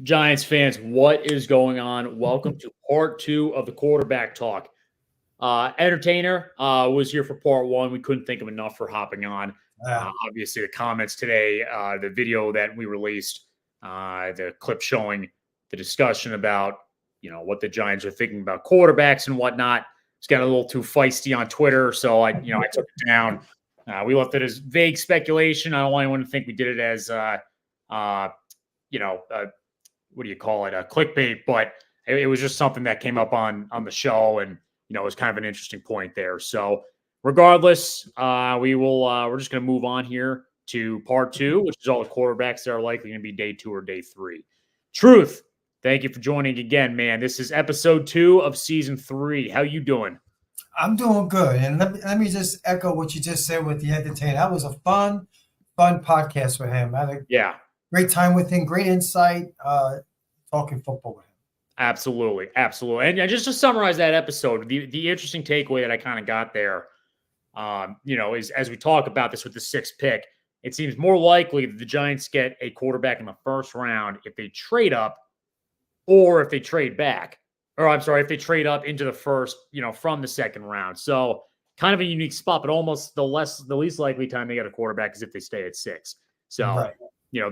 Giants fans, what is going on? Welcome to part 2 of the quarterback talk. Entertainer was here for part 1. We couldn't think of enough for hopping on. Obviously, the comments today, the video that we released, the clip showing the discussion about what the Giants are thinking about quarterbacks and whatnot. It's got a little too feisty on Twitter, so I took it down. We left it as vague speculation. I don't want anyone to think we did it as what do you call it? Clickbait, but it was just something that came up on the show, and it was kind of an interesting point there. So, regardless, we're just going to move on here to part 2, which is all the quarterbacks that are likely going to be day 2 or day 3. Truth, thank you for joining again, man. This is episode 2 of season 3. How you doing? I'm doing good, and let me just echo what you just said with the entertainer. That was a fun podcast with him. I had a great time with him, great insight, talking football with him. Absolutely. And just to summarize that episode, the interesting takeaway that I kind of got there, is as we talk about this with the 6th pick, it seems more likely that the Giants get a quarterback in the first round if they trade up or if they trade back. Or I'm sorry, if they trade up into the first, from the second round. So kind of a unique spot, but almost the least likely time they get a quarterback is if they stay at 6. So,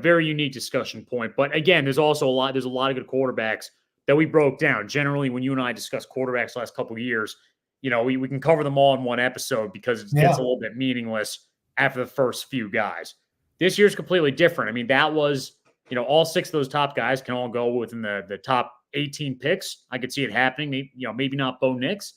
very unique discussion point. But again, there's a lot of good quarterbacks that we broke down. Generally, when you and I discuss quarterbacks the last couple of years, we can cover them all in one episode because it gets a little bit meaningless after the first few guys. This year's completely different. I mean, that was, all 6 of those top guys can all go within the top 18 picks. I could see it happening. Maybe not Bo Nix.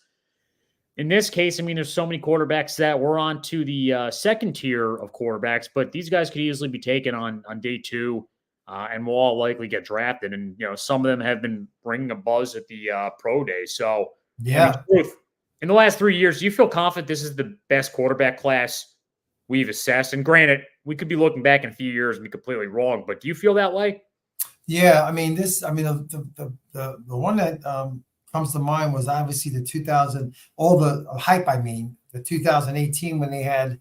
In this case, I mean, there's so many quarterbacks that we're on to the second tier of quarterbacks, but these guys could easily be taken on day 2 and will all likely get drafted. And, some of them have been bringing a buzz at the pro day. So, in the last 3 years, do you feel confident this is the best quarterback class we've assessed? And granted, we could be looking back in a few years and be completely wrong, but do you feel that way? Yeah, the one that comes to mind was obviously the 2000, all the hype. The 2018 when they had,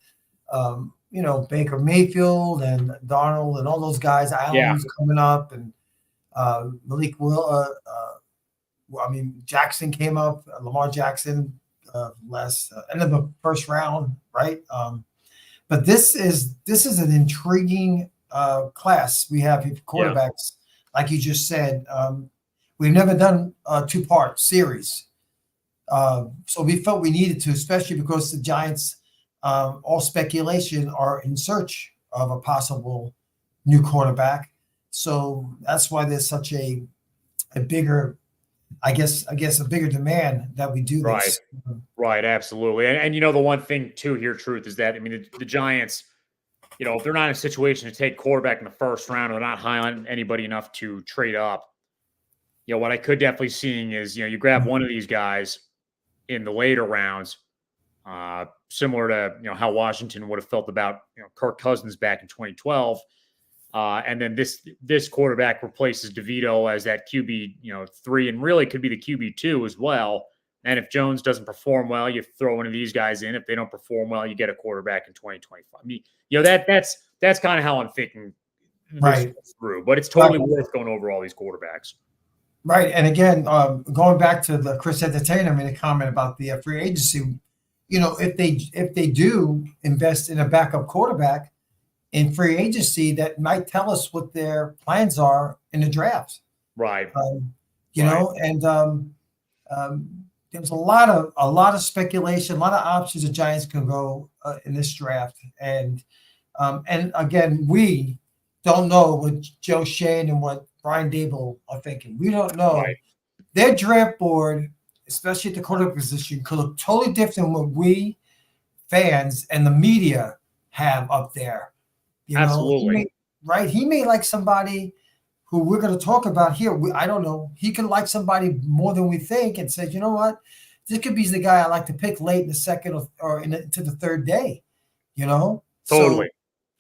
Baker Mayfield and Darnold and all those guys. Allen was coming up, and Malik Jackson came up. Lamar Jackson last end of the first round, right? But this is an intriguing class we have here for quarterbacks. Like you just said, we've never done a 2-part series. So we felt we needed to, especially because the Giants, all speculation, are in search of a possible new quarterback. So that's why there's such a bigger, I guess a bigger demand that we do this. Right, absolutely. And the one thing too here, Truth, is that, the Giants, if they're not in a situation to take quarterback in the first round, or not high on anybody enough to trade up, what I could definitely see is, you grab one of these guys in the later rounds, similar to, how Washington would have felt about, Kirk Cousins back in 2012. And then this quarterback replaces DeVito as that QB, 3, and really could be the QB 2 as well. And if Jones doesn't perform well, you throw one of these guys in. If they don't perform well, you get a quarterback in 2025. That's kind of how I'm thinking this through. But it's totally worth going over all these quarterbacks. Right. And again, going back to the Chris Entertainer made a comment about the free agency. If they do invest in a backup quarterback in free agency, that might tell us what their plans are in the draft. Right. There's a lot of speculation, a lot of options the Giants can go in this draft, and again, we don't know what Joe Shane and what Brian Dable are thinking. We don't know. Their draft board, especially at the quarterback position, could look totally different than what we fans and the media have up there. Absolutely. He may like somebody who we're going to talk about here. I don't know. He could like somebody more than we think and say, you know what? This could be the guy I like to pick late in the second or into the third day, Totally.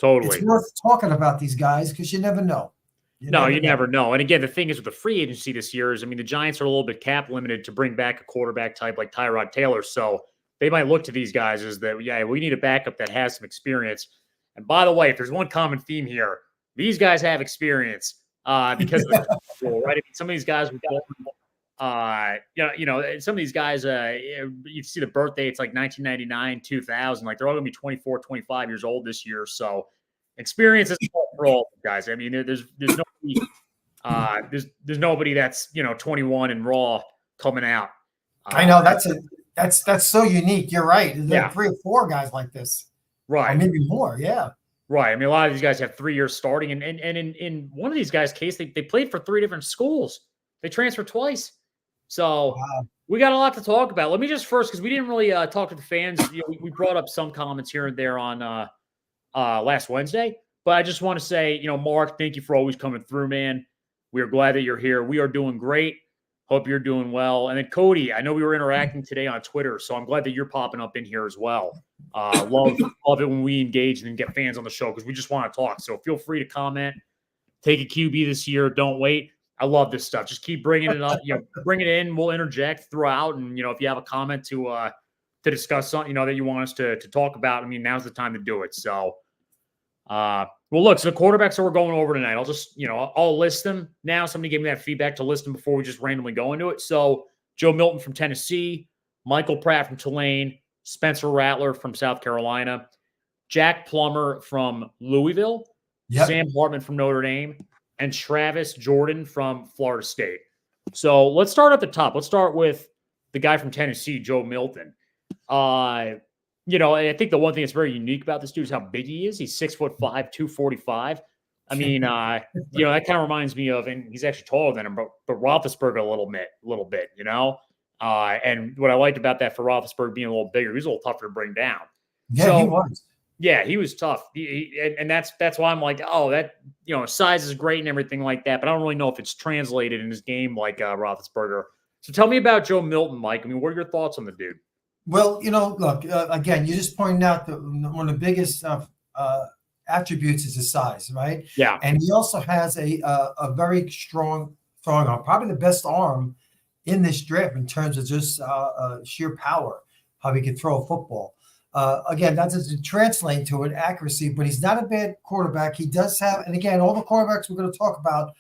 It's worth talking about these guys because you never know. You never know. And again, the thing is with the free agency this year is, the Giants are a little bit cap limited to bring back a quarterback type like Tyrod Taylor. So they might look to these guys as that, we need a backup that has some experience. And by the way, if there's one common theme here, these guys have experience. because of the rule, right? I mean, some of these guys were born, some of these guys, you see the birthday, it's like 1999, 2000, like they're all gonna be 24, 25 years old this year. So experience is for all guys. I mean, there's nobody, there's nobody that's 21 and raw coming out. I know that's so unique. You're right. There's Yeah. like 3 or 4 guys like this, or Right. maybe more. Yeah. Right. I mean, a lot of these guys have 3 years starting, and in one of these guys' case, they played for 3 different schools. They transferred twice. So Wow. we got a lot to talk about. Let me just first, because we didn't really talk to the fans. We brought up some comments here and there on last Wednesday, but I just want to say, Mark, thank you for always coming through, man. We are glad that you're here. We are doing great. Hope you're doing well. And then Cody, I know we were interacting today on Twitter, so I'm glad that you're popping up in here as well. Love it when we engage and get fans on the show because we just want to talk. So feel free to comment. Take a QB this year. Don't wait. I love this stuff. Just keep bringing it up. Bring it in. We'll interject throughout. And if you have a comment to discuss something that you want us to talk about, I mean, now's the time to do it. So, well, look. So the quarterbacks that we're going over tonight, I'll just I'll list them now. Somebody gave me that feedback to list them before we just randomly go into it. So Joe Milton from Tennessee, Michael Pratt from Tulane, Spencer Rattler from South Carolina, Jack Plummer from Louisville, Sam Hartman from Notre Dame, and Travis Jordan from Florida State. So let's start at the top. Let's start with the guy from Tennessee, Joe Milton. I think the one thing that's very unique about this dude is how big he is. He's 6'5", 245. I mean, that kind of reminds me of, and he's actually taller than him, but Roethlisberger a little bit, and what I liked about that for Roethlisberger being a little bigger, he was a little tougher to bring down. Yeah, he was. Yeah, he was tough. And that's why I'm like, oh, that, size is great and everything like that, but I don't really know if it's translated in his game like Roethlisberger. So tell me about Joe Milton, Mike. I mean, what are your thoughts on the dude? Well, look, again, you just pointed out that one of the biggest attributes is his size, right? Yeah. And he also has a very strong throwing arm, probably the best arm in this draft in terms of just sheer power, how he can throw a football. Again, that doesn't translate to an accuracy, but he's not a bad quarterback. He does have, and again, all the quarterbacks we're going to talk about,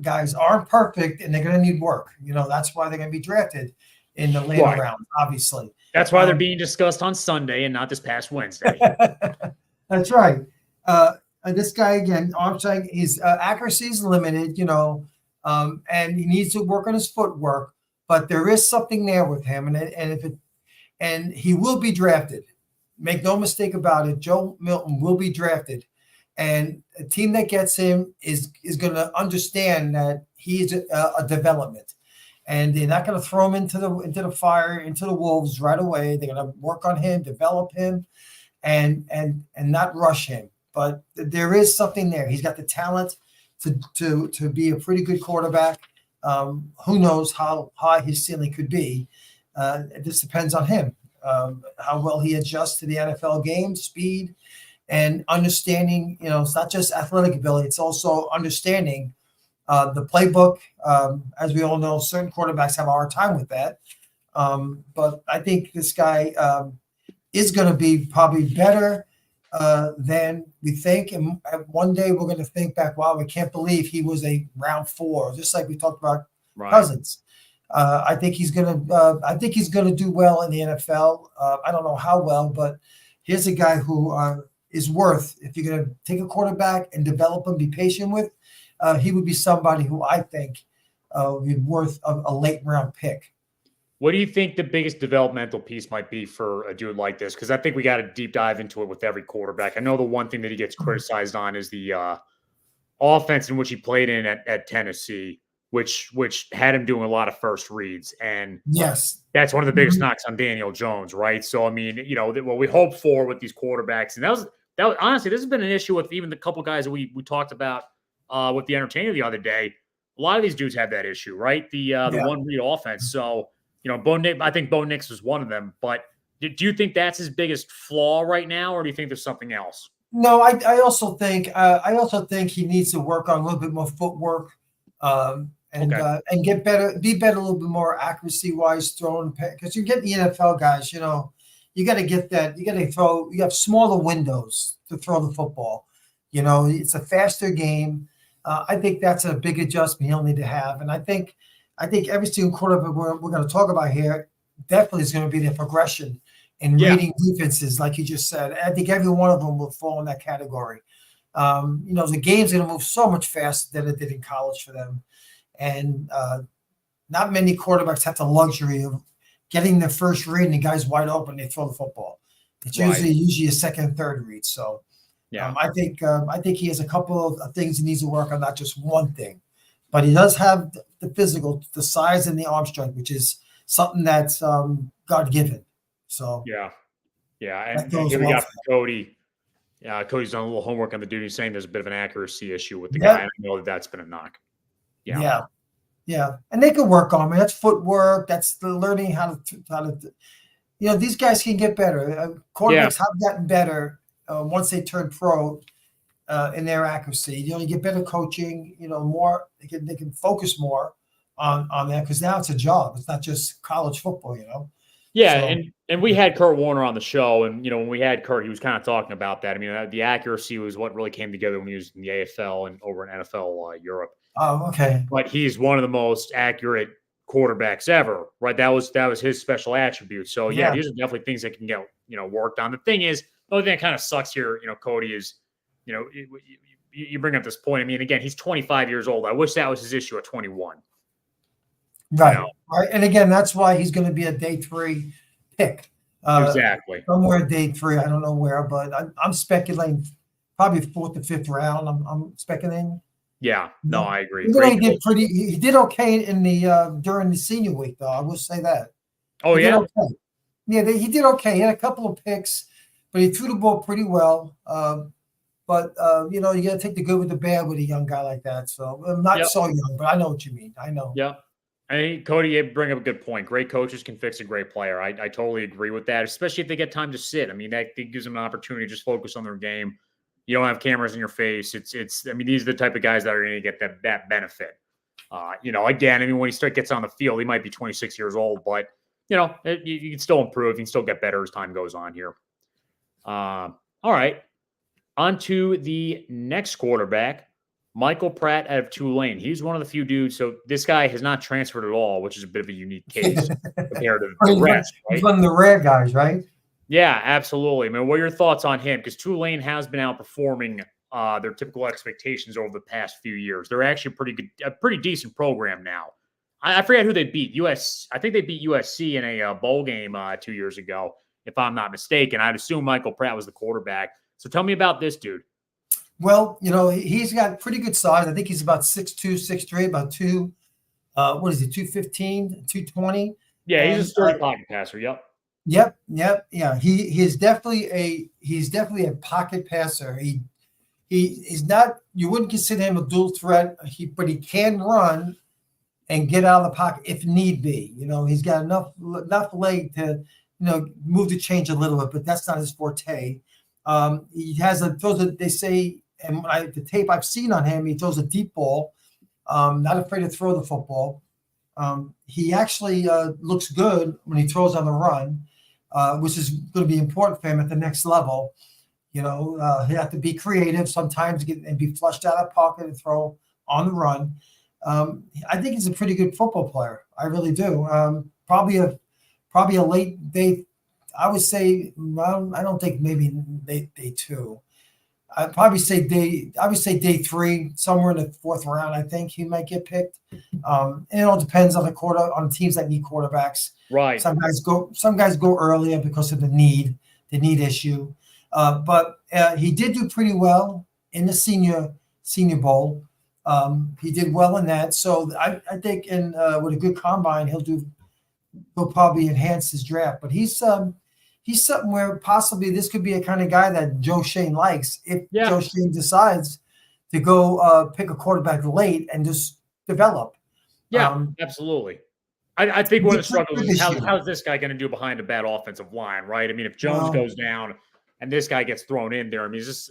guys, aren't perfect, and they're going to need work. That's why they're going to be drafted in the later rounds, obviously. That's why they're being discussed on Sunday and not this past Wednesday. That's right. And this guy, again, I'm saying his accuracy is limited, and he needs to work on his footwork, but there is something there with him, and he will be drafted. Make no mistake about it. Joe Milton will be drafted, and a team that gets him is going to understand that he is a development, and they're not going to throw him into the fire, into the wolves right away. They're going to work on him, develop him, and not rush him. But there is something there. He's got the talent to be a pretty good quarterback. Who knows how high his ceiling could be? It just depends on him. How well he adjusts to the NFL game, speed, and understanding, it's not just athletic ability, it's also understanding the playbook. As we all know, certain quarterbacks have a hard time with that. But I think this guy is going to be probably better than we think. And one day we're going to think back, wow, we can't believe he was a round 4, just like we talked about Cousins. I think he's gonna do well in the NFL. I don't know how well, but here's a guy who is worth. If you're gonna take a quarterback and develop him, be patient with, he would be somebody who I think would be worth a late round pick. What do you think the biggest developmental piece might be for a dude like this? Because I think we got to deep dive into it with every quarterback. I know the one thing that he gets criticized on is the offense in which he played in at Tennessee, which had him doing a lot of first reads. And yes, that's one of the biggest knocks on Daniel Jones, right? So, I mean, what we hope for with these quarterbacks, and that was honestly, this has been an issue with even the couple guys that we talked about with the entertainer the other day. A lot of these dudes have that issue, right? The one read offense. So, I think Bo Nix was one of them. But do you think that's his biggest flaw right now, or do you think there's something else? No, I also think he needs to work on a little bit more footwork. And get better, be better a little bit more accuracy wise throwing, because you get the NFL guys, you got to get that. You got to throw. You have smaller windows to throw the football. It's a faster game. I think that's a big adjustment he'll need to have. And I think every single quarterback we're going to talk about here definitely is going to be the progression in Yeah. reading defenses, like you just said. I think every one of them will fall in that category. The game's going to move so much faster than it did in college for them. And not many quarterbacks have the luxury of getting their first read and the guy's wide open, they throw the football. It's usually a second, third read. So yeah, I think he has a couple of things he needs to work on, not just one thing. But he does have the physical, the size and the arm strength, which is something that's God given. So yeah. that And goes here we well got for from Cody. Cody's done a little homework on the dude. He's saying there's a bit of an accuracy issue with the him. guy. Yep. I know that's been a knock. Yeah. Yeah. Yeah. And they can work on it. That's footwork. That's the learning how to these guys can get better. Quarterbacks have gotten better once they turn pro in their accuracy. You get better coaching, more, they can focus more on that because now it's a job. It's not just college football, Yeah, So and we had Kurt Warner on the show, and when we had Kurt, he was kind of talking about that. I mean, the accuracy was what really came together when he was in the AFL and over in NFL Europe. oh, okay. But he's one of the most accurate quarterbacks ever, right? That was his special attribute. So yeah, these are definitely things that can get worked on. The thing is, the only thing that kind of sucks here, Cody, is you bring up this point. I mean, again, he's 25 years old. I wish that was his issue at 21. Right. Right. And again, that's why he's going to be a day 3 pick. Exactly. Somewhere day 3. I don't know where, but I'm speculating probably 4th or 5th round. I'm speculating. Yeah. No, I agree. He did okay in the during the senior week, though. I will say that. Oh, he yeah? did okay. Yeah, he did okay. He had a couple of picks, but he threw the ball pretty well. But you got to take the good with the bad with a young guy like that. So I'm not so young, but I know what you mean. I know. Yeah. Cody, you bring up a good point. Great coaches can fix a great player. I totally agree with that, especially if they get time to sit. I mean, that gives them an opportunity to just focus on their game. You don't have cameras in your face. I mean, these are the type of guys that are going to get that benefit. Again, I mean, when he gets on the field, he might be 26 years old, but you can still improve. You can still get better as time goes on here. All right. On to the next quarterback, Michael Pratt out of Tulane. He's one of the few dudes. So this guy has not transferred at all, which is a bit of a unique case compared to the rest. He's one of the rare guys, right? Yeah, absolutely. I mean, what are your thoughts on him? Because Tulane has been outperforming their typical expectations over the past few years. They're actually a pretty decent program now. I forget who they beat. I think they beat USC in a bowl game 2 years ago, if I'm not mistaken. I'd assume Michael Pratt was the quarterback. So tell me about this dude. Well, he's got pretty good size. I think he's about 6'2", 6'3", about 215, 220. Yeah, he's a sturdy pocket passer. Yep. Yeah. He's definitely a pocket passer. He's not. You wouldn't consider him a dual threat. But he can run and get out of the pocket if need be. He's got enough leg to move the change a little bit, but that's not his forte. He has they say, and the tape I've seen on him, he throws a deep ball, not afraid to throw the football. He actually looks good when he throws on the run, which is going to be important for him at the next level. He have to be creative sometimes and be flushed out of pocket and throw on the run. I think he's a pretty good football player. I really do. Probably a late day. I would say, well, I don't think maybe day 2. I'd probably say day 3, somewhere in the 4th round. I think he might get picked. And it all depends on on teams that need quarterbacks. Right. Some guys go earlier because of the need issue. But he did do pretty well in the senior bowl. He did well in that. So I think with a good combine, he'll probably enhance his draft. But he's something where possibly this could be a kind of guy that Joe Shane likes if Joe Shane decides to go pick a quarterback late and just develop. Yeah, absolutely. I think one of the struggles is how's this guy going to do behind a bad offensive line, right? I mean, if Jones goes down and this guy gets thrown in there, I mean, it's just,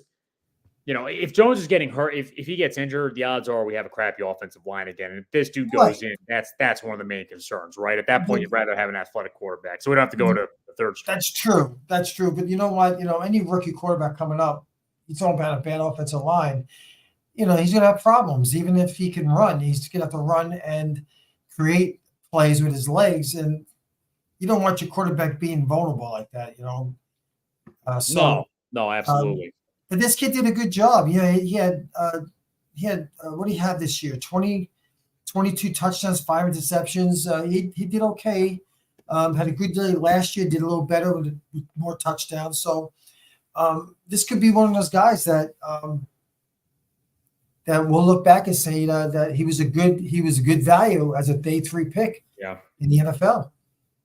if Jones is getting hurt, if he gets injured, the odds are we have a crappy offensive line again. And if this dude goes in, that's one of the main concerns, right? At that point, you'd rather have an athletic quarterback. So we don't have to go to the third string. That's true. But you know what? Any rookie quarterback coming up, he's talking about a bad offensive line. he's going to have problems. Even if he can run, he's going to have to run and create plays with his legs. And you don't want your quarterback being vulnerable like that. No, Um, absolutely. but this kid did a good job. He had what do you have this year? 22 touchdowns, 5 interceptions. He did okay. Had a good day last year. Did a little better with more touchdowns. So this could be one of those guys that we'll look back and say that he was a good value as a day 3 pick. Yeah. In the NFL.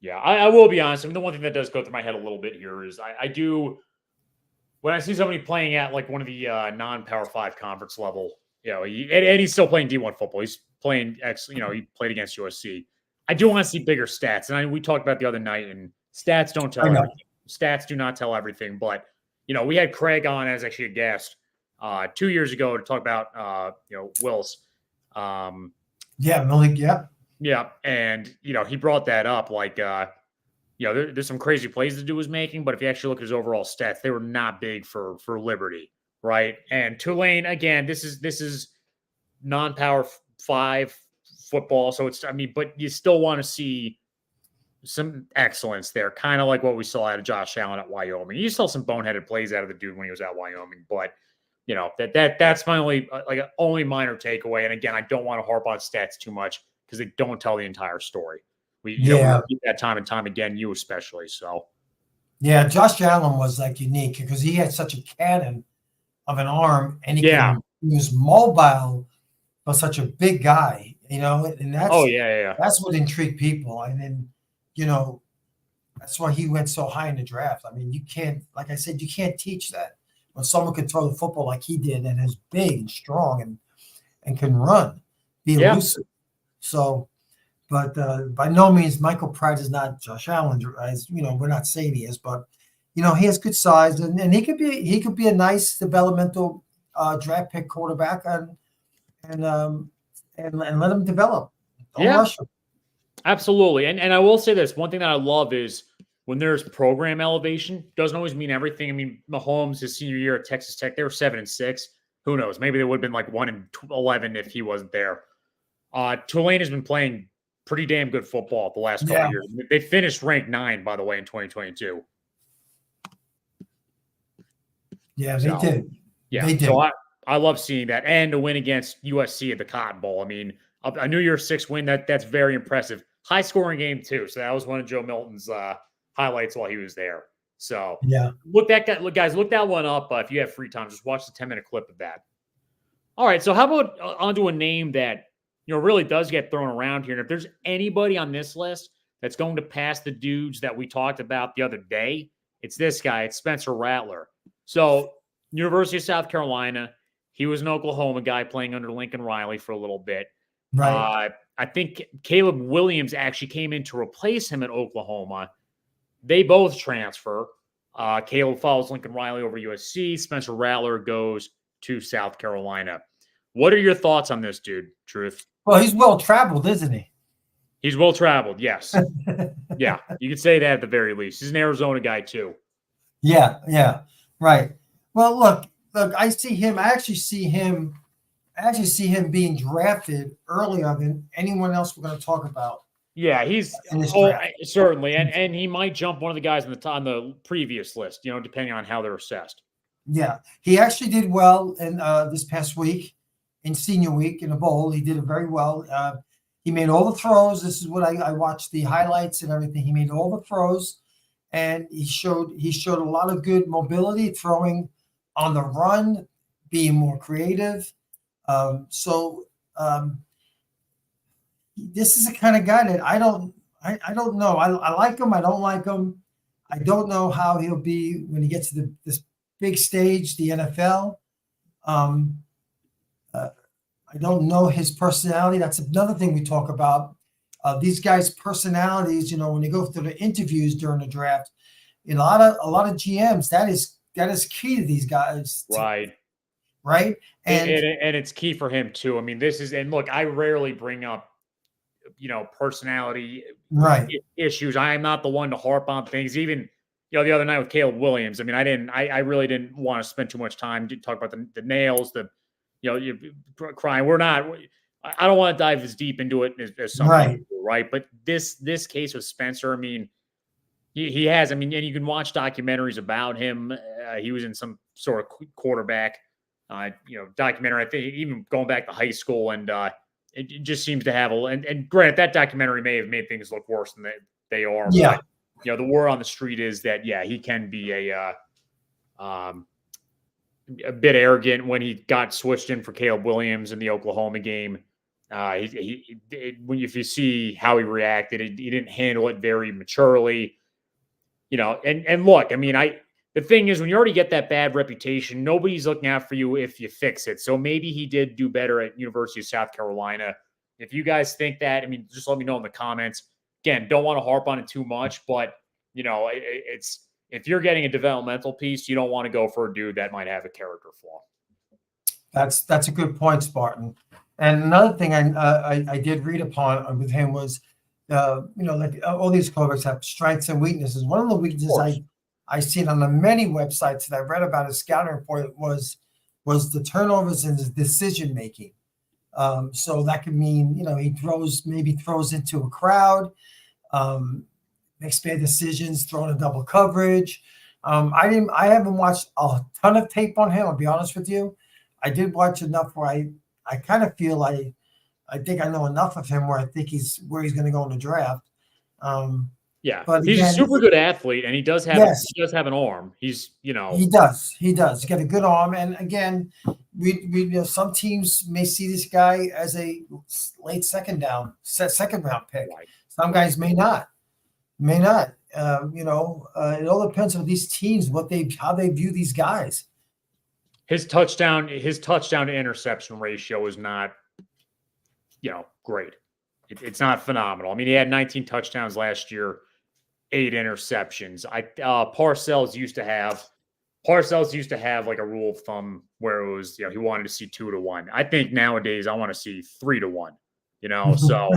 Yeah, I will be honest. I mean, the one thing that does go through my head a little bit here is I do, when I see somebody playing at like one of the non-Power 5 conference level, and he's still playing D1 football. He's playing he played against USC. I do want to see bigger stats, and we talked about the other night, and stats don't tell everything. Stats do not tell everything, but we had Craig on as actually a guest 2 years ago to talk about Wills. Malik. Yeah. Yeah, and he brought that up like there's some crazy plays the dude was making, but if you actually look at his overall stats, they were not big for Liberty, right? And Tulane, again, this is non-Power 5 football, so but you still want to see some excellence there, kind of like what we saw out of Josh Allen at Wyoming. You saw some boneheaded plays out of the dude when he was at Wyoming, but that's my only minor takeaway. And again, I don't want to harp on stats too much because they don't tell the entire story. We see that time and time again, you especially. So, yeah, Josh Allen was unique because he had such a cannon of an arm, and he was mobile, but such a big guy, and that's what intrigued people. And then, that's why he went so high in the draft. I mean, you can't, like I said, you can't teach that. When someone could throw the football like he did and is big and strong and can run, be elusive. So, but by no means, Michael Pratt is not Josh Allen. As we're not saying he is, but he has good size and he could be a nice developmental draft pick quarterback and let him develop. Don't rush him. Absolutely. And I will say this, one thing that I love is when there's program elevation, doesn't always mean everything. I mean, Mahomes, his senior year at Texas Tech, they were 7-6. Who knows? Maybe they would have been like 1-11 if he wasn't there. Tulane has been playing pretty damn good football the last couple of years. They finished ranked 9, by the way, in 2022. Yeah, they did. Yeah, they did. So I love seeing that. And to win against USC at the Cotton Bowl. I mean, a New Year's 6 win, that's very impressive. High scoring game, too. So that was one of Joe Milton's highlights while he was there. So look that one up if you have free time. Just watch the 10-minute clip of that. All right, so how about onto a name that really does get thrown around here? And if there's anybody on this list that's going to pass the dudes that we talked about the other day, it's this guy. It's Spencer Rattler. So University of South Carolina, he was an Oklahoma guy playing under Lincoln Riley for a little bit. Right. I think Caleb Williams actually came in to replace him at Oklahoma. They both transfer. Caleb follows Lincoln Riley over USC. Spencer Rattler goes to South Carolina. What are your thoughts on this dude, Truth? Well, he's well-traveled, isn't he? He's well-traveled, yes. Yeah, you could say that at the very least. He's an Arizona guy, too. Yeah, right. Well, look, I actually see him being drafted earlier than anyone else we're going to talk about. Yeah, he's certainly, and he might jump one of the guys on the previous list, depending on how they're assessed. Yeah, he actually did well in this past week, in senior week in a bowl. He did it very well. He made all the throws. This is what I watched the highlights and everything. He made all the throws, and he showed a lot of good mobility, throwing on the run, being more creative. This is the kind of guy that I don't know. I like him. I don't like him. I don't know how he'll be when he gets to this big stage, the NFL. I don't know his personality. That's another thing we talk about. These guys' personalities, when they go through the interviews during the draft, a lot of GMs, that is key to these guys. Right. Right. And it's key for him too. I mean, look, I rarely bring up, personality issues. I am not the one to harp on things. Even, the other night with Caleb Williams, I mean, I really didn't want to spend too much time to talk about the nails, the you're crying. We're not. I don't want to dive as deep into it as some Right. people do, right? But this case with Spencer, I mean, he has. I mean, and you can watch documentaries about him. He was in some sort of quarterback, documentary. I think even going back to high school, and it just seems to have a. And granted, that documentary may have made things look worse than they are. Yeah. But, the word on the street is that he can be a bit arrogant when he got switched in for Caleb Williams in the Oklahoma game. If you see how he reacted, he didn't handle it very maturely. And look, I mean, the thing is, when you already get that bad reputation, nobody's looking out for you if you fix it. So maybe he did do better at University of South Carolina. If you guys think that, I mean, just let me know in the comments. Again, don't want to harp on it too much, but it's if you're getting a developmental piece, you don't want to go for a dude that might have a character flaw. That's a good point, Spartan. And another thing I did read upon with him was, like all these quarterbacks have strengths and weaknesses. One of the weaknesses I seen on the many websites that I read about his scouting report was the turnovers in his decision making. So that could mean he throws into a crowd, makes bad decisions, throwing a double coverage. I haven't watched a ton of tape on him. I'll be honest with you. I did watch enough where I kind of feel I think I know enough of him where I think he's going to go in the draft. But he's a super good athlete, and he does have an arm. He does. He's got a good arm, and again, we some teams may see this guy as a late second round pick. Right. Some guys may not. It all depends on these teams how they view these guys. His touchdown to interception ratio is not, great. It's not phenomenal. I mean, he had 19 touchdowns last year, 8 interceptions. Parcells used to have like a rule of thumb where it was, he wanted to see 2 to 1. I think nowadays I want to see 3 to 1. So,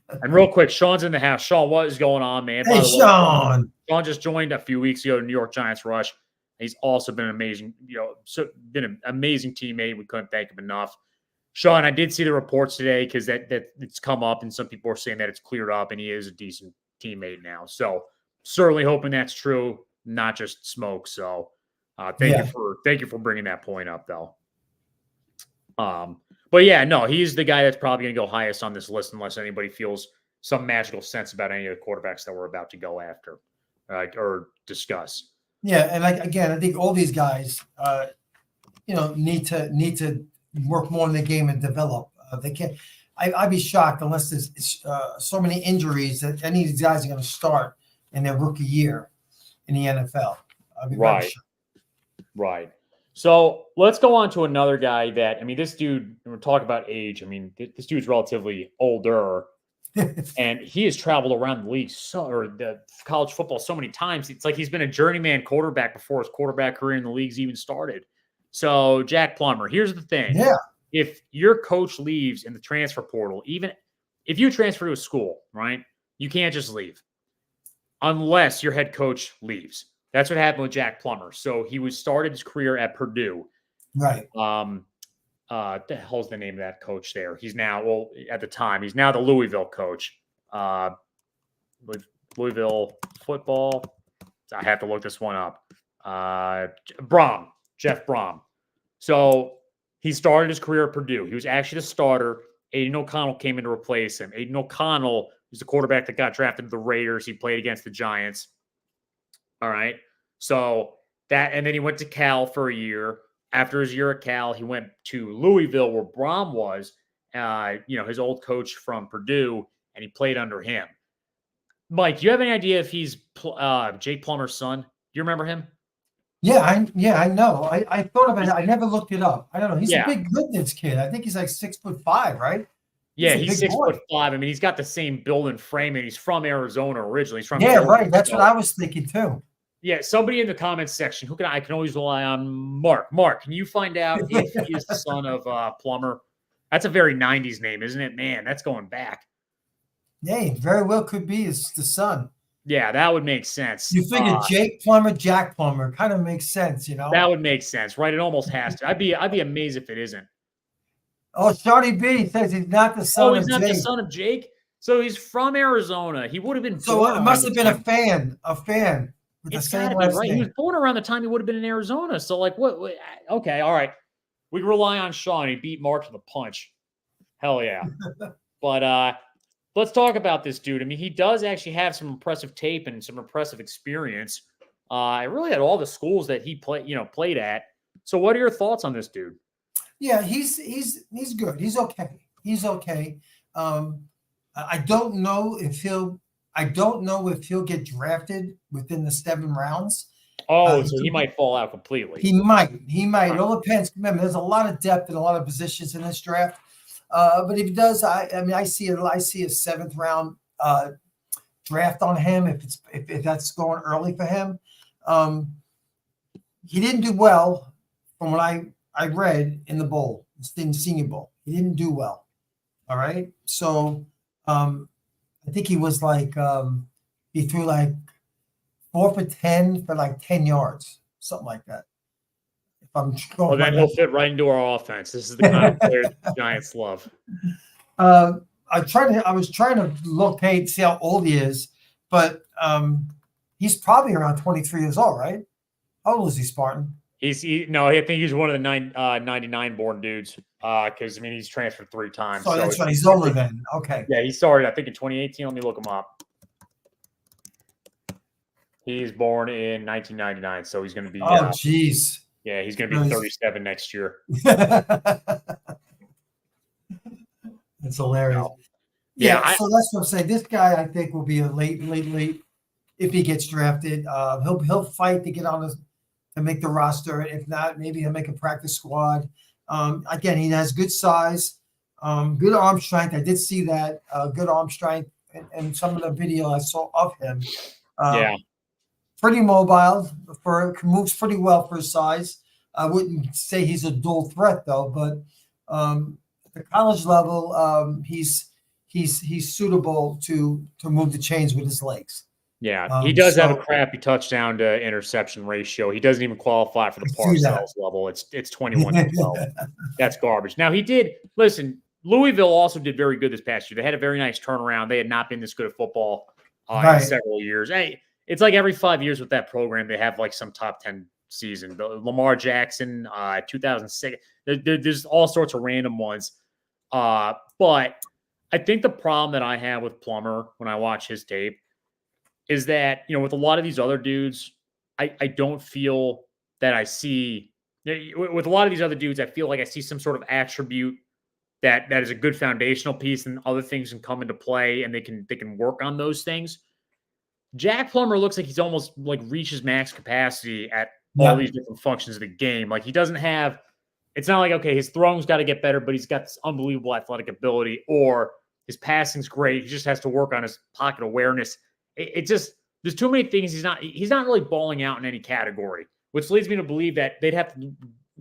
and real quick, Sean's in the house. Sean, what is going on, man? Hey, Sean. Sean just joined a few weeks ago to New York Giants Rush. He's also been an amazing, been an amazing teammate. We couldn't thank him enough. Sean, I did see the reports today because that it's come up, and some people are saying that it's cleared up, and he is a decent teammate now. So certainly hoping that's true, not just smoke. So thank you for bringing that point up, though. But yeah, no, he's the guy that's probably going to go highest on this list unless anybody feels some magical sense about any of the quarterbacks that we're about to go after or discuss. Yeah, and I think all these guys, need to work more in the game and develop. They can't. I'd be shocked unless there's so many injuries that any of these guys are going to start in their rookie year in the NFL. I'd be very shocked. Right. So let's go on to another guy that, I mean, this dude, we're talking about age. I mean, this dude's relatively older, and he has traveled around the league or the college football so many times. It's like he's been a journeyman quarterback before his quarterback career in the league's even started. So Jack Plummer, here's the thing. Yeah. If your coach leaves in the transfer portal, even if you transfer to a school, right, you can't just leave unless your head coach leaves. That's what happened with Jack Plummer. So he started his career at Purdue. Right. What the hell's the name of that coach there? He's now, at the time, he's now the Louisville coach. Louisville football. I have to look this one up. Jeff Brom. So he started his career at Purdue. He was actually the starter. Aiden O'Connell came in to replace him. Aiden O'Connell was the quarterback that got drafted to the Raiders. He played against the Giants. All right. So and then he went to Cal for a year. After his year at Cal, he went to Louisville where Brom was, his old coach from Purdue, and he played under him. Mike, do you have any idea if he's Jake Plummer's son? Do you remember him? Yeah, I know. I thought about it. I never looked it up. I don't know. He's a big goodness kid. I think he's like 6'5", right? Yeah, he's 6'5". I mean, he's got the same build and frame, and he's from Arizona originally. He's from right. That's what I was thinking too. Yeah, somebody in the comments section, I can always rely on Mark. Mark, can you find out if he is the son of Plummer? That's a very 90s name, isn't it? Man, that's going back. Yeah, very well could be the son. Yeah, that would make sense. You figure Jake Plummer, Jack Plummer kind of makes sense, That would make sense, right? It almost has to. I'd be amazed if it isn't. Oh, Shawnee B says he's not the Oh, son he's of not the Jake. son of Jake? So he's from Arizona. He would have been So born it around must the have been time. a fan with the It's got same to be last right. He was name. born around the time he would have been in Arizona. So, like, what? Okay, all right. We can rely on Sean. He beat Mark to the punch. Hell yeah. But let's talk about this dude. I mean, he does actually have some impressive tape and some impressive experience. Really at all the schools that he played at. So, what are your thoughts on this dude? Yeah, he's good. He's okay. He's okay. Um, I don't know if he'll get drafted within the 7 rounds. Oh, He so he could, might fall out completely. he might. It Huh. all depends. Remember, there's a lot of depth in a lot of positions in this draft. But if he does, I mean, I see a 7th round draft on him if that's going early for him. He didn't do well from what I read in the bowl, in the Senior Bowl. He didn't do well. All right, so I think he was like he threw like 4 for 10 for like 10 yards, something like that. If I'm going Well, my then he'll fit right into our offense. This is the kind of player the Giants love. I was trying to locate, see how old he is, but he's probably around 23 years old, right? How old is he, Spartan? No, I think he's one of the 99 born dudes. Because I mean, he's transferred 3 times. So that's right. He's older then. Okay. Yeah, he started, I think, in 2018. Let me look him up. He's born in 1999, so he's going to be. Oh, jeez. Yeah, he's going to be 37 next year. That's hilarious. No. Yeah, so that's what I'm saying. This guy, I think, will be a late if he gets drafted. He'll fight to get on to make the roster. If not, maybe he'll make a practice squad. Again, he has good size, good arm strength. I did see that good arm strength and some of the video I saw of him. Yeah. Pretty mobile, moves pretty well for his size. I wouldn't say he's a dual threat though, but at the college level, he's suitable to move the chains with his legs. Yeah, he does have a crappy touchdown to interception ratio. He doesn't even qualify for the Parcells level. It's 21-12. That's garbage. Now he did listen. Louisville also did very good this past year. They had a very nice turnaround. They had not been this good at football in several years. Hey, it's like every 5 years with that program, they have like some top 10 season. The Lamar Jackson, 2006. There's all sorts of random ones. But I think the problem that I have with Plummer when I watch his tape is that, with a lot of these other dudes, I don't feel that I see with a lot of these other dudes, I feel like I see some sort of attribute that is a good foundational piece and other things can come into play and they can work on those things. Jack Plummer looks like he's almost like reaches max capacity at all these different functions of the game. Like he doesn't have, it's not like, okay, his throwing's got to get better, but he's got this unbelievable athletic ability, or his passing's great. He just has to work on his pocket awareness. It just, there's too many things. He's not really balling out in any category, which leads me to believe that they'd have to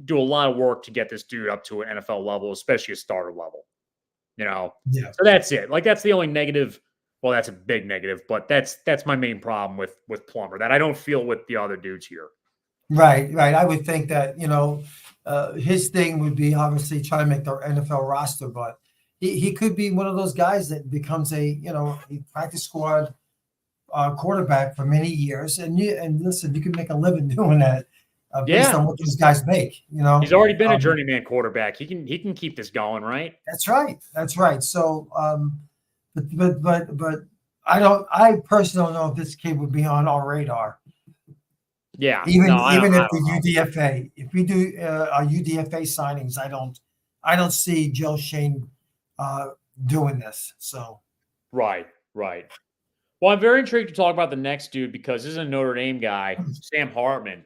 do a lot of work to get this dude up to an NFL level, especially a starter level, Yeah. So that's it. Like that's the only negative. Well, that's a big negative, but that's my main problem with Plummer that I don't feel with the other dudes here. Right. I would think that, his thing would be obviously trying to make the NFL roster, but he could be one of those guys that becomes a practice squad quarterback for many years. And listen, you can make a living doing that based on what these guys make. He's already been a journeyman quarterback. He can keep this going, right? That's right. So, but I personally don't know if this kid would be on our radar. Yeah. Even if the UDFA, if we do our UDFA signings, I don't see Joe Shane doing this. So. Right. Well, I'm very intrigued to talk about the next dude because this is a Notre Dame guy, Sam Hartman.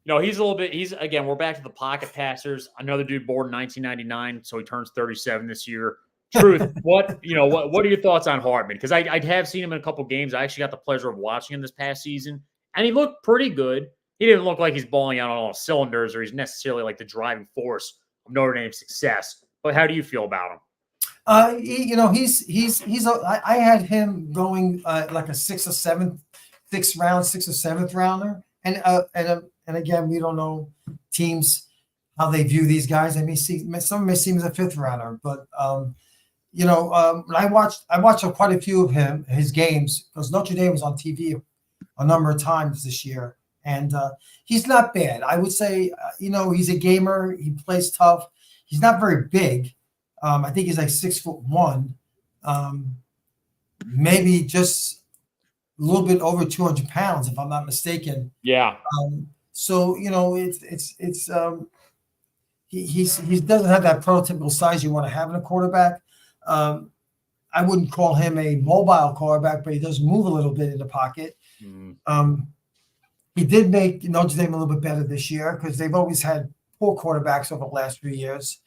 Again, we're back to the pocket passers. Another dude born in 1999, so he turns 37 this year. Truth, what are your thoughts on Hartman? Because I have seen him in a couple games. I actually got the pleasure of watching him this past season, and he looked pretty good. He didn't look like he's balling out on all cylinders or he's necessarily like the driving force of Notre Dame's success. But how do you feel about him? I had him going like a 6th or 7th rounder, and again, we don't know teams how they view these guys. Some may seem as a fifth rounder, but when I watched quite a few of his games because Notre Dame was on TV a number of times this year, and he's not bad. I would say, he's a gamer. He plays tough. He's not very big. I think he's like 6'1", maybe just a little bit over 200 pounds, if I'm not mistaken. Yeah. So he doesn't have that prototypical size you want to have in a quarterback. I wouldn't call him a mobile quarterback, but he does move a little bit in the pocket. He did make Notre Dame a little bit better this year because they've always had poor quarterbacks over the last few years.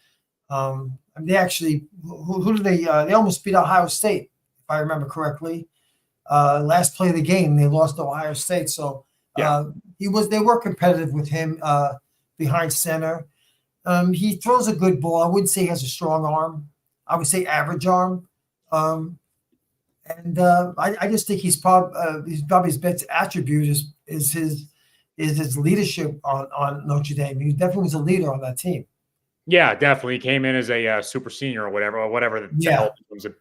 They actually, who did they almost beat Ohio State, if I remember correctly. Last play of the game, they lost to Ohio State. So they were competitive with him behind center. He throws a good ball. I wouldn't say he has a strong arm. I would say average arm. I just think he's probably his best attribute is his leadership on Notre Dame. He definitely was a leader on that team. Yeah, definitely. He came in as a super senior or whatever to help. It was a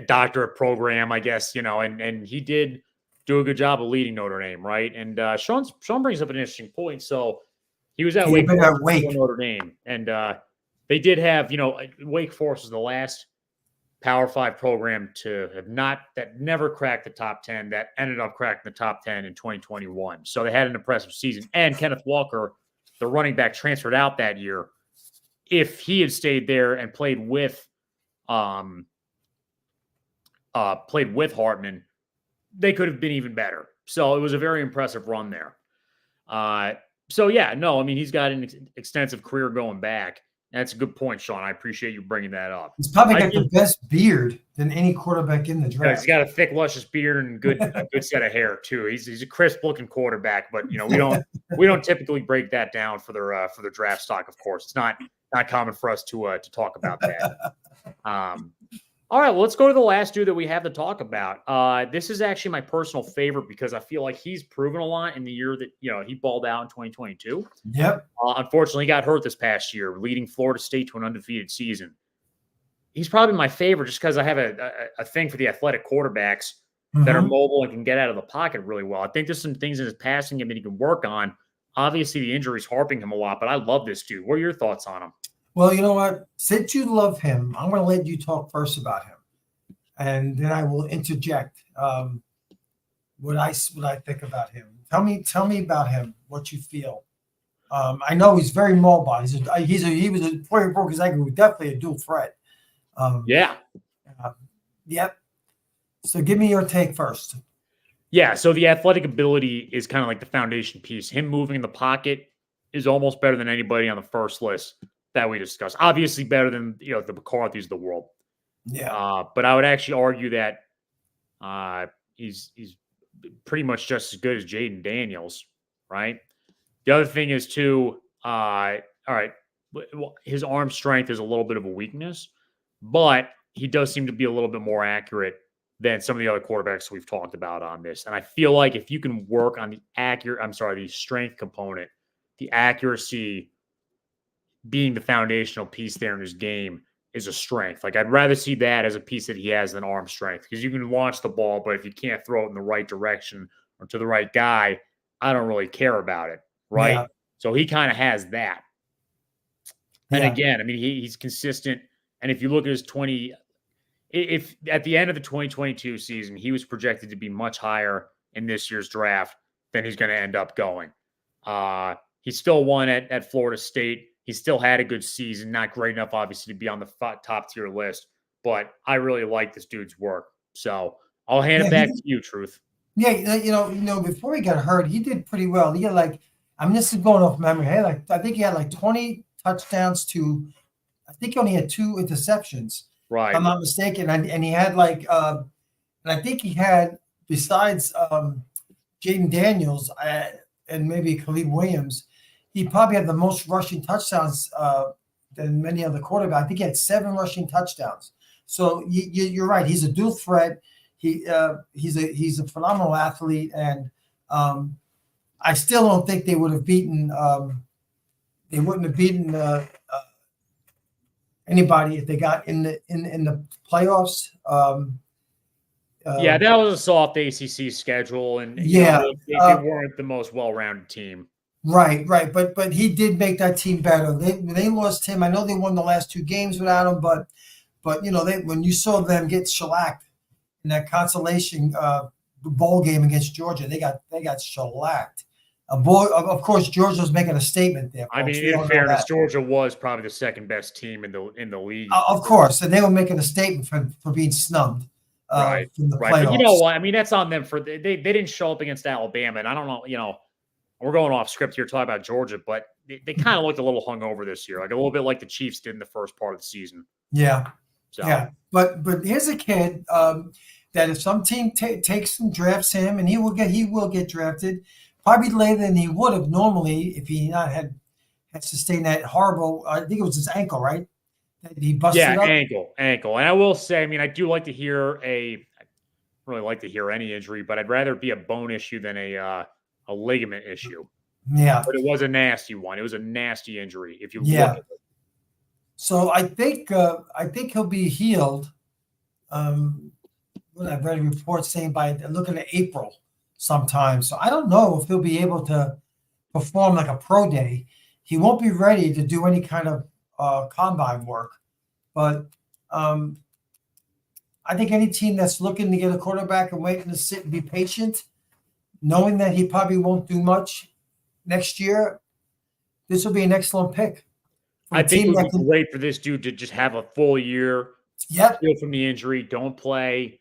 doctorate program, I guess, and he did do a good job of leading Notre Dame, right? And Sean brings up an interesting point. So he was at Wake Forest before Notre Dame, and they did have, Wake Forest was the last Power 5 program that never cracked the top 10, that ended up cracking the top 10 in 2021. So they had an impressive season. And Kenneth Walker, the running back, transferred out that year. If he had stayed there and played with Hartman, they could have been even better. So it was a very impressive run there. He's got an extensive career going back. That's a good point, Sean. I appreciate you bringing that up. He's probably got the best beard than any quarterback in the draft. He's got a thick, luscious beard and a good set of hair too. He's a crisp-looking quarterback, but we don't typically break that down for their draft stock. Of course, it's not common for us to talk about that. All right, well, let's go to the last dude that we have to talk about. This is actually my personal favorite because I feel like he's proven a lot in the year that he balled out in 2022. Yep. Unfortunately, he got hurt this past year, leading Florida State to an undefeated season. He's probably my favorite just because I have a thing for the athletic quarterbacks that are mobile and can get out of the pocket really well. I think there's some things in his passing game that he can work on. Obviously, the injury's harping him a lot, but I love this dude. What are your thoughts on him? Well, you know what? Since you love him, I'm going to let you talk first about him, and then I will interject what I think about him. Tell me about him. What you feel? I know he's very mobile. He was a player broke his ankle, definitely a dual threat. Yep. So give me your take first. Yeah. So the athletic ability is kind of like the foundation piece. Him moving in the pocket is almost better than anybody on the first list that we discussed. Obviously better than the McCarthy's of the world. Yeah. But I would actually argue that he's pretty much just as good as Jaden Daniels, right? The other thing is too, all right, his arm strength is a little bit of a weakness, but he does seem to be a little bit more accurate than some of the other quarterbacks we've talked about on this. And I feel like if you can work on the strength component, the accuracy being the foundational piece there in his game is a strength. Like I'd rather see that as a piece that he has than arm strength because you can launch the ball, but if you can't throw it in the right direction or to the right guy, I don't really care about it. Right. Yeah. So he kind of has that. And again, I mean, he's consistent. And if you look at his if at the end of the 2022 season, he was projected to be much higher in this year's draft than he's going to end up going. He still won at Florida State. He still had a good season, not great enough, obviously, to be on the top tier list. But I really like this dude's work. So I'll hand it back to you, Truth. Yeah, before he got hurt, he did pretty well. He had this is going off memory. I think he had 20 touchdowns to, I think he only had 2 interceptions. Right. If I'm not mistaken. And he had and I think he had, besides Jaden Daniels and maybe Khalid Williams, he probably had the most rushing touchdowns than many other quarterbacks. I think he had 7 rushing touchdowns. So you're right. He's a dual threat. He's a phenomenal athlete, and I still don't think they would have beaten they wouldn't have beaten anybody if they got in the playoffs. Yeah, that was a soft ACC schedule, and Yeah, they weren't the most well-rounded team. right. But he did make that team better. They lost him. I know they won the last 2 games without him, but when you saw them get shellacked in that consolation bowl game against Georgia, they got shellacked. Of course, Georgia was making a statement there. I mean, in fairness, Georgia was probably the second best team in the league. Of course, and they were making a statement for being snubbed. Right. From the Right. playoffs. But you know what? I mean, that's on them for they didn't show up against Alabama. And I don't know, we're going off script here talking about Georgia, but they kind of looked a little hungover this year, like a little bit like the Chiefs did in the first part of the season. Yeah. So. Yeah. But here's a kid that if some team takes and drafts him, and he will get drafted probably later than he would have normally if he not had sustained that horrible, I think it was his ankle, right? He busted up. Ankle. And I will say, I mean, I do like to hear I really like to hear any injury, but I'd rather be a bone issue than a ligament issue. Yeah. But it was a nasty one. It was a nasty injury. If you look at it. So I think he'll be healed. I've read reports saying by looking at April sometime. So I don't know if he'll be able to perform like a pro day. He won't be ready to do any kind of combine work. But I think any team that's looking to get a quarterback and waiting to sit and be patient, knowing that he probably won't do much next year, this will be an excellent pick. I think it would be great for this dude to just have a full year. Yep. Heal from the injury, don't play,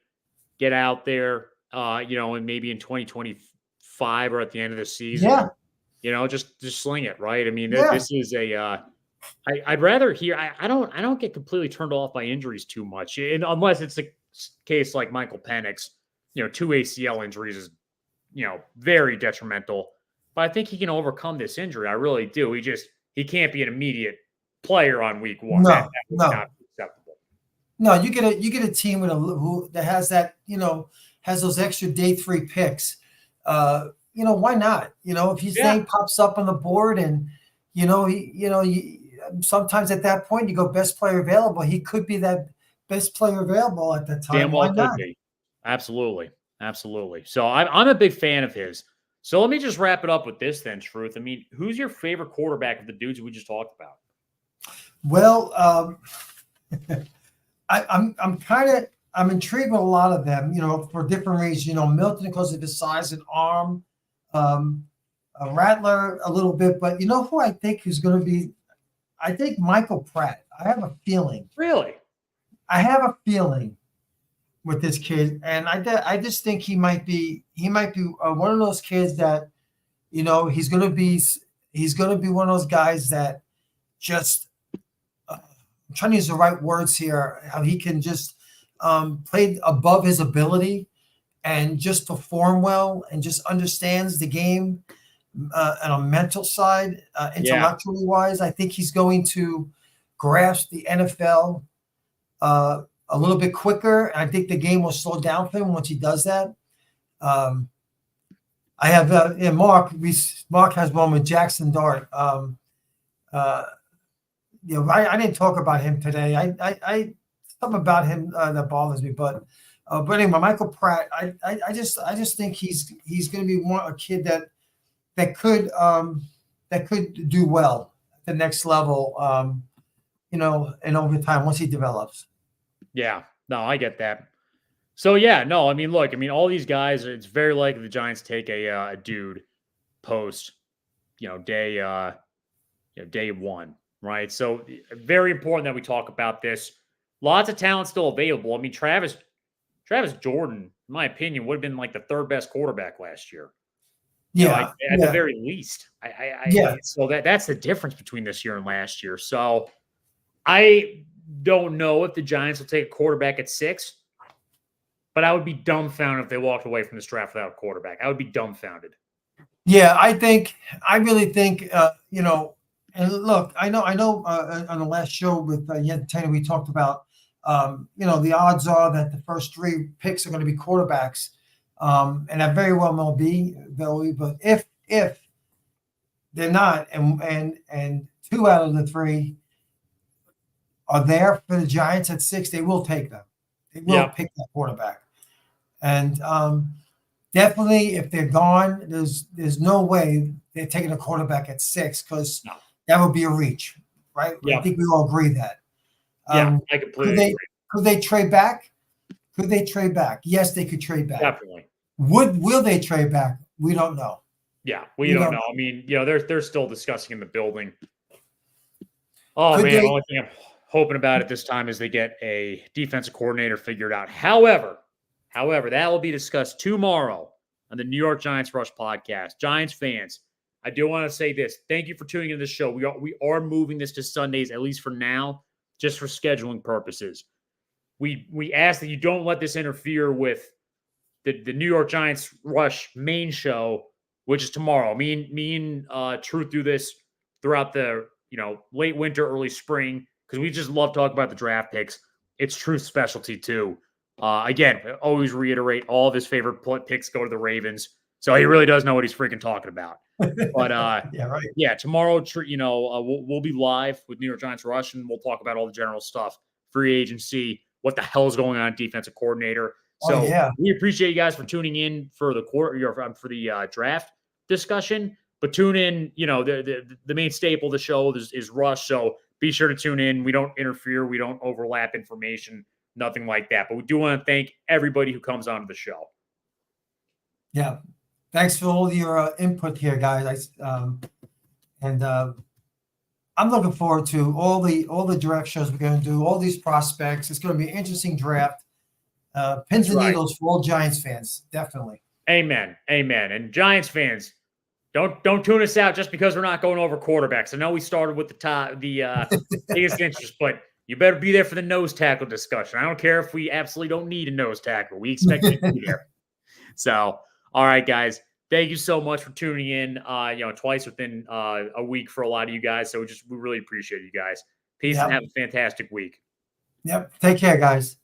get out there, and maybe in 2025 or at the end of the season, just sling it, right? I mean, this is I'd rather hear. I don't get completely turned off by injuries too much, and unless it's a case like Michael Penix, 2 ACL injuries is, very detrimental. But I think he can overcome this injury. I really do. He can't be an immediate player on week 1. No, that would not be acceptable. No, you get a team that has that, has those extra day 3 picks. Why not? If his name pops up on the board and sometimes at that point you go best player available. He could be that best player available at that time. Damn well could be. Absolutely. So I'm a big fan of his. So let me just wrap it up with this then, Truth. I mean, who's your favorite quarterback of the dudes we just talked about? Well, I'm intrigued with a lot of them, for different reasons. Milton because of his size and arm, Rattler a little bit, but who I think is going to be? I think Michael Pratt. I have a feeling. Really? I have a feeling with this kid, and I just think he might be one of those kids that, he's going to be one of those guys that just. I'm trying to use the right words here. How he can just play above his ability and just perform well and just understands the game on a mental side, intellectually wise. I think he's going to grasp the NFL a little bit quicker. I think the game will slow down for him once he does that. I have Mark. Mark has one with Jackson Dart. I didn't talk about him today. I something about him that bothers me, but anyway, Michael Pratt. I just think he's going to be a kid that could do well at the next level. And over time once he develops. Yeah, no, I get that. So I mean, look, all these guys. It's very likely the Giants take a dude post, day 1. Right. So very important that we talk about this. Lots of talent still available. I mean, Travis Jordan, in my opinion, would have been like the 3rd best quarterback last year. At the very least. So that's the difference between this year and last year. So I don't know if the Giants will take a quarterback at 6, but I would be dumbfounded if they walked away from this draft without a quarterback. I would be dumbfounded. Yeah, I really think, and look, I know on the last show with Yen Tanner, we talked about, the odds are that the first 3 picks are going to be quarterbacks. And that very well may be, Billy, but if They're not, and 2 out of the 3 are there for the Giants at 6. They will take them. They will pick that quarterback, and definitely if they're gone, there's no way they're taking a quarterback at 6 because that would be a reach, right? I think we all agree that. I completely agree. Could they trade back? Could they trade back? Yes, they could trade back. Definitely. Will they trade back? We don't know. Yeah, we don't know. I mean, they're still discussing in the building. Oh, man, the only thing I'm hoping about at this time is they get a defensive coordinator figured out. However, that will be discussed tomorrow on the New York Giants Rush podcast. Giants fans, I do want to say this. Thank you for tuning into the show. We are moving this to Sundays, at least for now, just for scheduling purposes. We ask that you don't let this interfere with the New York Giants Rush main show, which is tomorrow. Me and Truth do this throughout the late winter, early spring, because we just love talking about the draft picks. It's Truth's specialty too. Again, I always reiterate, all of his favorite picks go to the Ravens, so he really does know what he's freaking talking about. But tomorrow, we'll be live with New York Giants Rush, and we'll talk about all the general stuff, free agency, what the hell is going on, defensive coordinator. So we appreciate you guys for tuning in for the draft discussion. But tune in, the main staple of the show is Rush. So be sure to tune in. We don't interfere. We don't overlap information, nothing like that. But we do want to thank everybody who comes onto the show. Yeah. Thanks for all your input here, guys. I'm looking forward to all the draft shows we're going to do, all these prospects. It's going to be an interesting draft. Pins and needles for all Giants fans, definitely. Amen. And Giants fans, don't tune us out just because we're not going over quarterbacks. I know we started with the biggest interest, but you better be there for the nose tackle discussion. I don't care if we absolutely don't need a nose tackle. We expect you to be there. So, all right, guys. Thank you so much for tuning in. Twice within a week for a lot of you guys. So we really appreciate you guys. Peace and have a fantastic week. Yep. Take care, guys.